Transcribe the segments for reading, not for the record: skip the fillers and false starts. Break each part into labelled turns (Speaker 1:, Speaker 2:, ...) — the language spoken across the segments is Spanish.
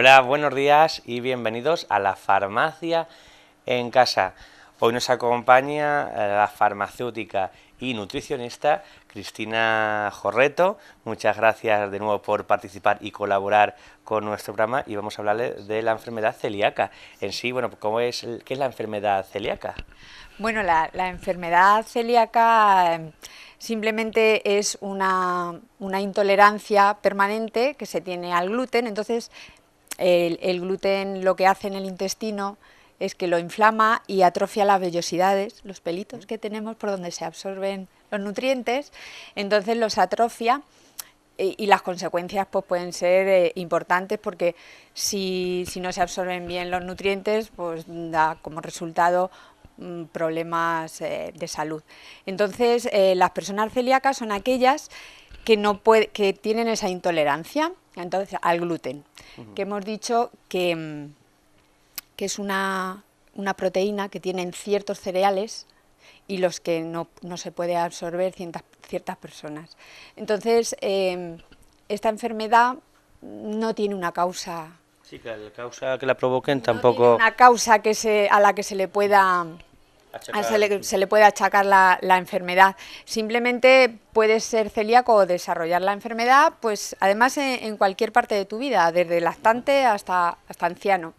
Speaker 1: Hola, buenos días y bienvenidos a la farmacia en casa. Hoy nos acompaña la farmacéutica y nutricionista Cristina Jorreto. Muchas gracias de nuevo por participar y colaborar con nuestro programa y vamos a hablarle de la enfermedad celíaca. En sí, bueno, ¿qué es la enfermedad celíaca?
Speaker 2: Bueno, la enfermedad celíaca simplemente es una intolerancia permanente que se tiene al gluten. Entonces, el gluten lo que hace en el intestino es que lo inflama y atrofia las vellosidades, los pelitos que tenemos por donde se absorben los nutrientes. Entonces los atrofia y las consecuencias pues pueden ser importantes, porque si no se absorben bien los nutrientes, pues da como resultado problemas de salud. Entonces, las personas celíacas son aquellas que tienen esa intolerancia al gluten, que hemos dicho que es una proteína que tienen ciertos cereales y los que no se puede absorber ciertas personas. Entonces, esta enfermedad no tiene una causa.
Speaker 1: Sí, que la causa que la provoquen
Speaker 2: No tiene
Speaker 1: tampoco
Speaker 2: una causa a la que se le pueda achacar la enfermedad. Simplemente puedes ser celíaco o desarrollar la enfermedad, pues además en cualquier parte de tu vida, desde lactante hasta anciano.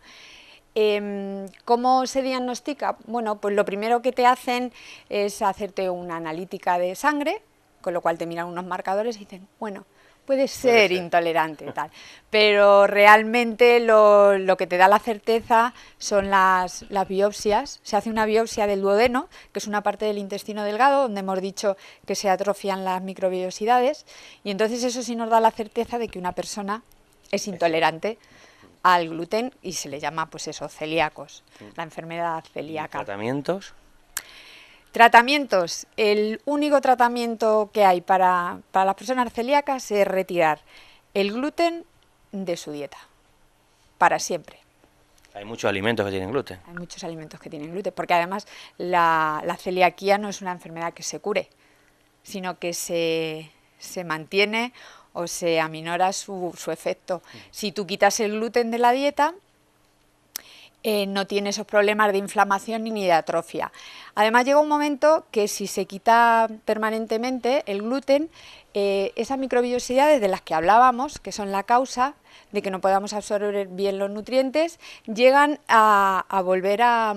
Speaker 2: ¿Cómo se diagnostica? Bueno, pues lo primero que te hacen es hacerte una analítica de sangre, con lo cual te miran unos marcadores y dicen, bueno, puede ser intolerante, tal. Pero realmente lo que te da la certeza son las biopsias. Se hace una biopsia del duodeno, que es una parte del intestino delgado, donde hemos dicho que se atrofian las microvellosidades, y entonces eso sí nos da la certeza de que una persona es intolerante al gluten y se le llama, pues eso, celíacos, la enfermedad celíaca.
Speaker 1: ¿Y tratamientos?
Speaker 2: Tratamientos. El único tratamiento que hay para las personas celíacas es retirar el gluten de su dieta, para siempre.
Speaker 1: Hay muchos alimentos que tienen gluten.
Speaker 2: Hay muchos alimentos que tienen gluten, porque además la celiaquía no es una enfermedad que se cure, sino que se mantiene o se aminora su efecto. Si tú quitas el gluten de la dieta, no tiene esos problemas de inflamación ni de atrofia. Además, llega un momento que si se quita permanentemente el gluten, esas microvellosidades de las que hablábamos, que son la causa de que no podamos absorber bien los nutrientes, llegan a volver a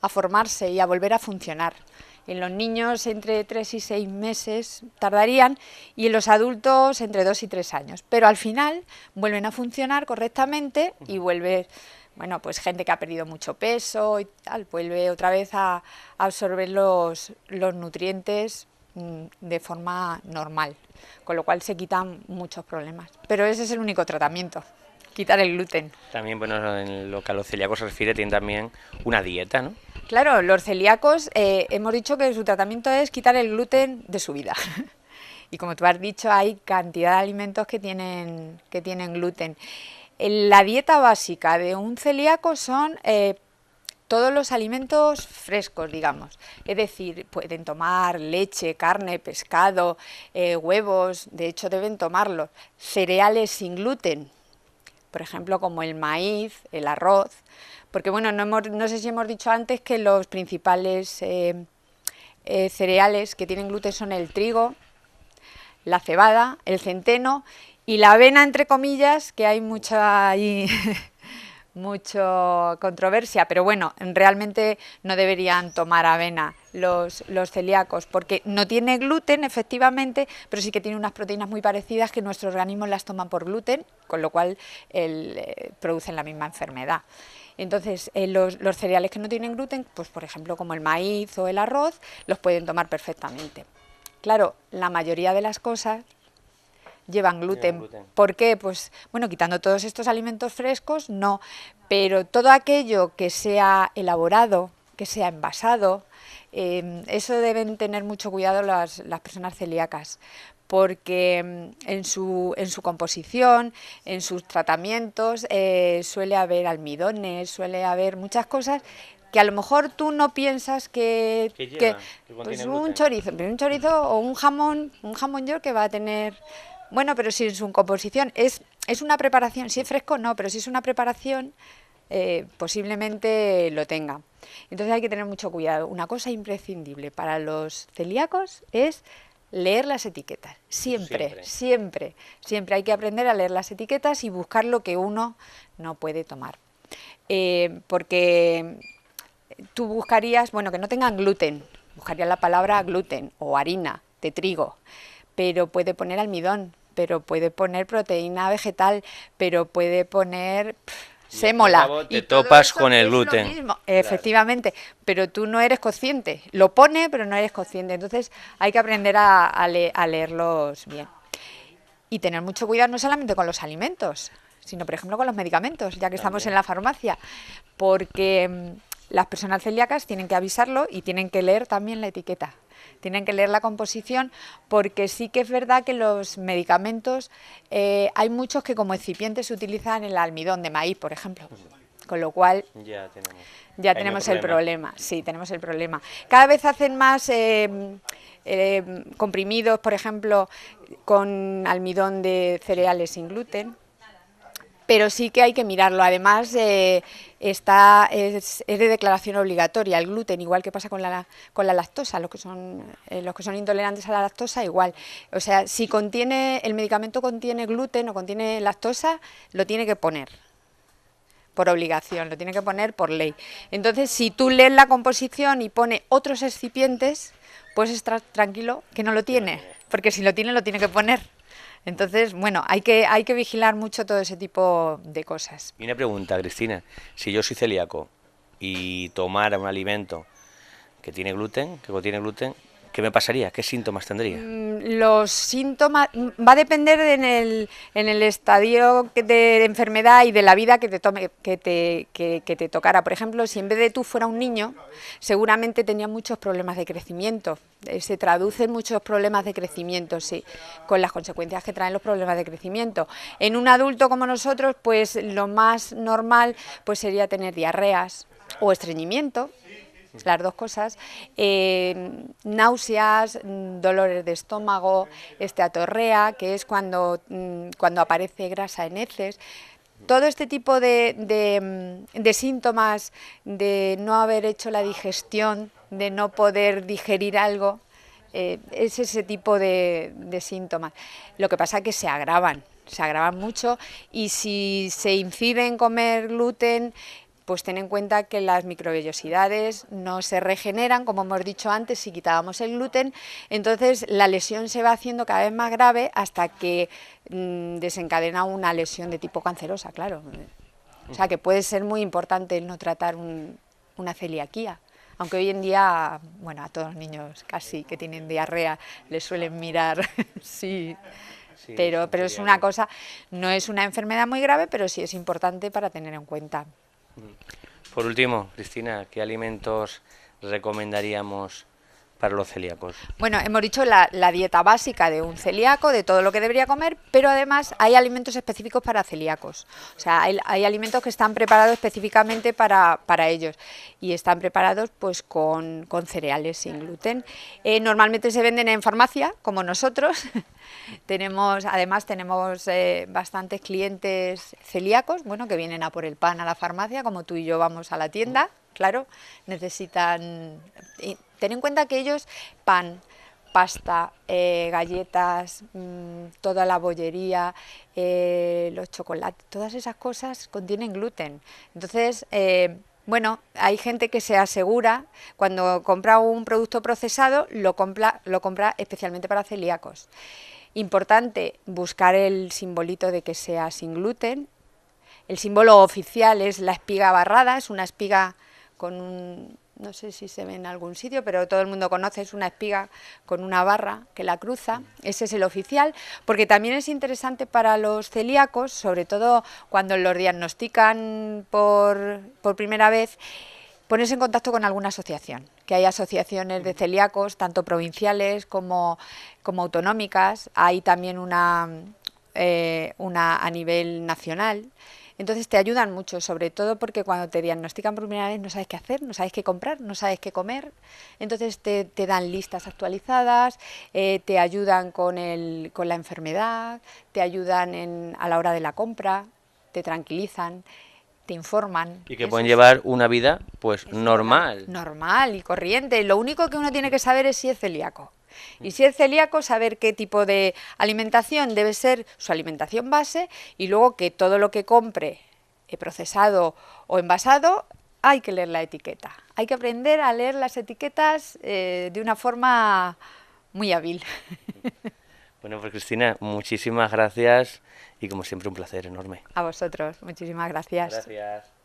Speaker 2: formarse y a volver a funcionar. En los niños entre 3 y 6 meses tardarían, y en los adultos entre 2 y 3 años. Pero al final vuelven a funcionar correctamente y vuelve, bueno, pues gente que ha perdido mucho peso y tal, vuelve otra vez a absorber los nutrientes de forma normal, con lo cual se quitan muchos problemas. Pero ese es el único tratamiento, quitar el gluten.
Speaker 1: También, bueno, en lo que a los celíacos se refiere, tienen también una dieta, ¿no?
Speaker 2: Claro, los celíacos hemos dicho que su tratamiento es quitar el gluten de su vida. Y como tú has dicho, hay cantidad de alimentos que tienen gluten. La dieta básica de un celíaco son todos los alimentos frescos, digamos. Es decir, pueden tomar leche, carne, pescado, huevos, de hecho deben tomarlos. Cereales sin gluten, por ejemplo, como el maíz, el arroz, porque bueno, no sé si hemos dicho antes que los principales cereales que tienen gluten son el trigo, la cebada, el centeno y la avena, entre comillas, que hay mucha controversia, pero bueno, realmente no deberían tomar avena los celíacos, porque no tiene gluten efectivamente, pero sí que tiene unas proteínas muy parecidas que nuestro organismo las toma por gluten, con lo cual producen la misma enfermedad. Entonces, los cereales que no tienen gluten, pues por ejemplo como el maíz o el arroz, los pueden tomar perfectamente. Claro, la mayoría de las cosas llevan gluten. ¿Por qué? Pues bueno, quitando todos estos alimentos frescos, no, pero todo aquello que sea elaborado, que sea envasado, eso deben tener mucho cuidado las personas celíacas, porque en su composición, en sus tratamientos, suele haber almidones, suele haber muchas cosas que a lo mejor tú no piensas que pues un chorizo o un jamón york que va a tener, bueno, pero si en su composición es es una preparación, si es fresco no, pero si es una preparación posiblemente lo tenga. Entonces hay que tener mucho cuidado. Una cosa imprescindible para los celíacos es leer las etiquetas. Siempre hay que aprender a leer las etiquetas y buscar lo que uno no puede tomar. Porque tú buscarías, bueno, que no tengan gluten, buscarías la palabra gluten o harina de trigo, pero puede poner almidón, pero puede poner proteína vegetal, pero puede poner sémola.
Speaker 1: Y te topas con el gluten.
Speaker 2: Lo mismo, efectivamente, pero tú no eres consciente. Lo pone, pero no eres consciente. Entonces hay que aprender a leerlos bien. Y tener mucho cuidado no solamente con los alimentos, sino por ejemplo con los medicamentos, ya que estamos en la farmacia, porque las personas celíacas tienen que avisarlo y tienen que leer también la etiqueta. Tienen que leer la composición, porque sí que es verdad que los medicamentos, hay muchos que como excipientes se utilizan el almidón de maíz, por ejemplo, con lo cual ya tenemos el problema. Sí, tenemos el problema. Cada vez hacen más comprimidos, por ejemplo, con almidón de cereales sin gluten, pero sí que hay que mirarlo. Además, es de declaración obligatoria el gluten, igual que pasa con la lactosa, los que son intolerantes a la lactosa, igual. O sea, si el medicamento contiene gluten o contiene lactosa, lo tiene que poner por obligación, lo tiene que poner por ley. Entonces, si tú lees la composición y pone otros excipientes, puedes estar tranquilo que no lo tiene, porque si lo tiene que poner. Entonces, bueno, hay que vigilar mucho todo ese tipo de cosas.
Speaker 1: Y una pregunta, Cristina, si yo soy celíaco y tomara un alimento que contiene gluten, ¿qué me pasaría? ¿Qué síntomas tendría?
Speaker 2: Los síntomas va a depender en el estadio de enfermedad y de la vida que te tocara. Por ejemplo, si en vez de tú fuera un niño, seguramente tenía muchos problemas de crecimiento. Se traducen muchos problemas de crecimiento, sí, con las consecuencias que traen los problemas de crecimiento. En un adulto como nosotros, pues lo más normal pues sería tener diarreas o estreñimiento. Las dos cosas, náuseas, dolores de estómago, esteatorrea, que es cuando aparece grasa en heces. Todo este tipo de síntomas de no haber hecho la digestión, de no poder digerir algo, es ese tipo de síntomas. Lo que pasa es que se agravan mucho, y si se incide en comer gluten, pues ten en cuenta que las microvellosidades no se regeneran, como hemos dicho antes, si quitábamos el gluten. Entonces la lesión se va haciendo cada vez más grave hasta que desencadena una lesión de tipo cancerosa, claro. O sea que puede ser muy importante el no tratar una celiaquía. Aunque hoy en día, bueno, a todos los niños casi que tienen diarrea les suelen mirar, sí. Pero es una cosa, no es una enfermedad muy grave, pero sí es importante para tener en cuenta.
Speaker 1: Por último, Cristina, ¿qué alimentos recomendaríamos para los celíacos?
Speaker 2: Bueno, hemos dicho la dieta básica de un celíaco, de todo lo que debería comer, pero además hay alimentos específicos para celíacos. O sea, hay alimentos que están preparados específicamente para ellos, y están preparados pues con cereales sin gluten. Normalmente se venden en farmacia, como nosotros. Además tenemos bastantes clientes celíacos, bueno, que vienen a por el pan a la farmacia, como tú y yo vamos a la tienda. Claro, necesitan. Ten en cuenta que ellos pan, pasta, galletas, toda la bollería, los chocolates, todas esas cosas contienen gluten. Entonces, bueno, hay gente que se asegura, cuando compra un producto procesado, lo compra especialmente para celíacos. Importante buscar el simbolito de que sea sin gluten. El símbolo oficial es la espiga barrada, es una espiga con no sé si se ve en algún sitio, pero todo el mundo conoce, es una espiga con una barra que la cruza. Ese es el oficial, porque también es interesante para los celíacos, sobre todo cuando los diagnostican por primera vez, ponerse en contacto con alguna asociación, que hay asociaciones de celíacos, tanto provinciales como autonómicas. Hay también una a nivel nacional. Entonces te ayudan mucho, sobre todo porque cuando te diagnostican por primera vez no sabes qué hacer, no sabes qué comprar, no sabes qué comer. Entonces te dan listas actualizadas, te ayudan con la enfermedad, te ayudan a la hora de la compra, te tranquilizan, te informan.
Speaker 1: Y que pueden llevar una vida pues
Speaker 2: es
Speaker 1: normal.
Speaker 2: normal y corriente. Lo único que uno tiene que saber es si es celíaco. Y si es celíaco, saber qué tipo de alimentación debe ser su alimentación base, y luego que todo lo que compre procesado o envasado hay que leer la etiqueta. Hay que aprender a leer las etiquetas de una forma muy hábil.
Speaker 1: Bueno, pues Cristina, muchísimas gracias y como siempre un placer enorme.
Speaker 2: A vosotros, muchísimas gracias.
Speaker 1: Gracias.